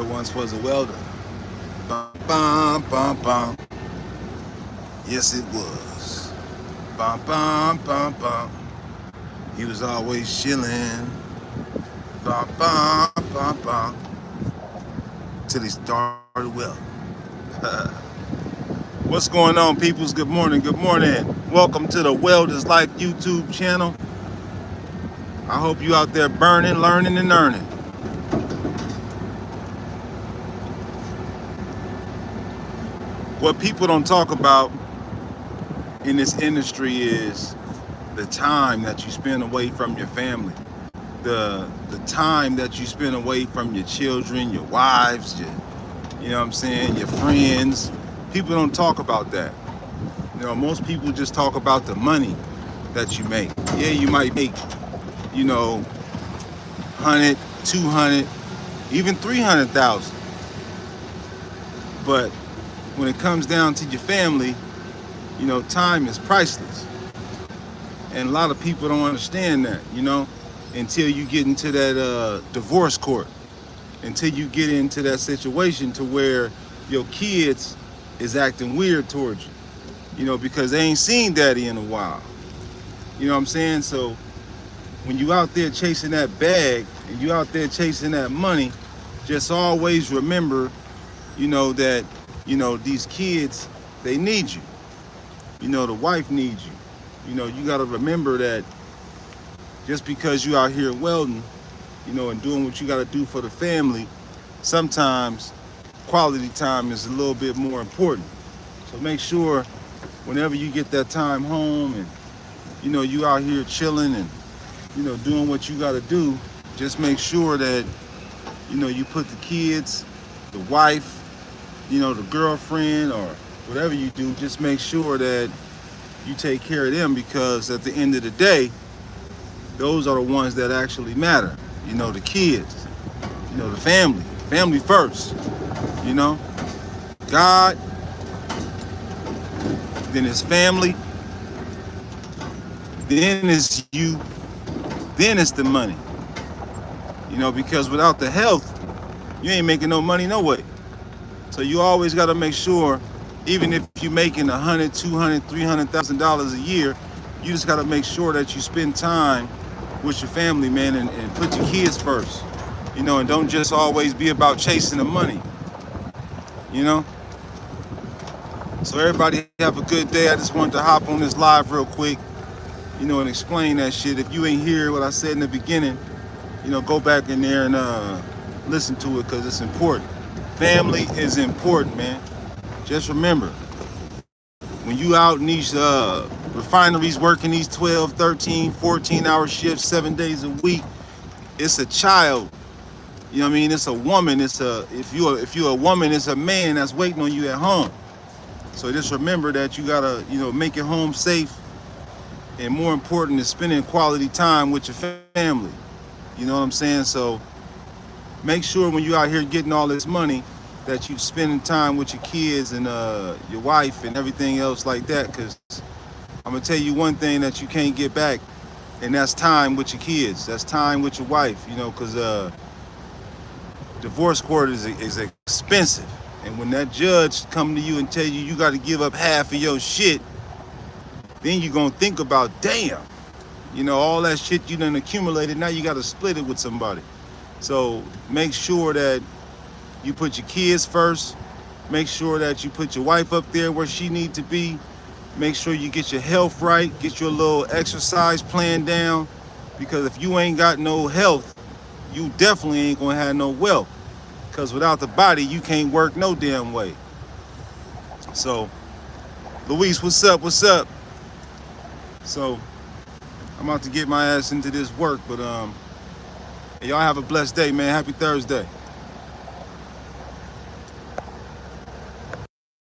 once was a welder. Bum, bum, bum, bum. Yes, it was. Bum, bum, bum, bum. He was always chilling. Bum, bum, bum, bum. Till he started welding. What's going on, peoples? Good morning, good morning. Welcome to the Welders Life YouTube channel. I hope you out there burning, learning, and earning. What people don't talk about in this industry is the time that you spend away from your family, the time that you spend away from your children, your wives, you know what I'm saying, your friends. People don't talk about that. You know, most people just talk about the money that you make. Yeah, you might make, 100, 200, even 300,000. But when it comes down to your family, time is priceless. And a lot of people don't understand that, until you get into that divorce court, until you get into that situation to where your kids is acting weird towards you, because they ain't seen daddy in a while. You know what I'm saying? So when you out there chasing that bag and you out there chasing that money, just always remember, that, these kids, they need you. The wife needs you. You got to remember that just because you out here welding, and doing what you got to do for the family, sometimes quality time is a little bit more important. So make sure whenever you get that time home and, you out here chilling and, doing what you got to do, just make sure that, you put the kids, the wife, the girlfriend or whatever you do, just make sure that you take care of them, because at the end of the day, those are the ones that actually matter. The kids, the family first, God, then it's family, then it's you, then it's the money. Because without the health, you ain't making no money no way. So you always got to make sure, even if you're making $100, $200, $300,000 a year, you just got to make sure that you spend time with your family, man, and put your kids first, and don't just always be about chasing the money, So everybody have a good day. I just wanted to hop on this live real quick, and explain that shit. If you ain't hear what I said in the beginning, go back in there and listen to it, because it's important. Family is important, man. Just remember, when you out in these refineries working these 12, 13, 14-hour shifts 7 days a week, it's a child. It's a woman. If you're a woman, it's a man that's waiting on you at home. So just remember that you gotta, make your home safe, and more important is spending quality time with your family. You know what I'm saying? So make sure when you out here getting all this money that you spending time with your kids and your wife and everything else like that, because I'm gonna tell you one thing that you can't get back, and that's time with your kids. That's time with your wife, because divorce court is expensive. And when that judge come to you and tell you got to give up half of your shit, then you're gonna think about, damn, all that shit you done accumulated, now you got to split it with somebody. So make sure that you put your kids first. Make sure that you put your wife up there where she needs to be. Make sure you get your health right. Get your little exercise plan down. Because if you ain't got no health, you definitely ain't gonna have no wealth. Because without the body, you can't work no damn way. So, Luis, what's up? What's up? So, I'm about to get my ass into this work, but y'all have a blessed day, man. Happy Thursday.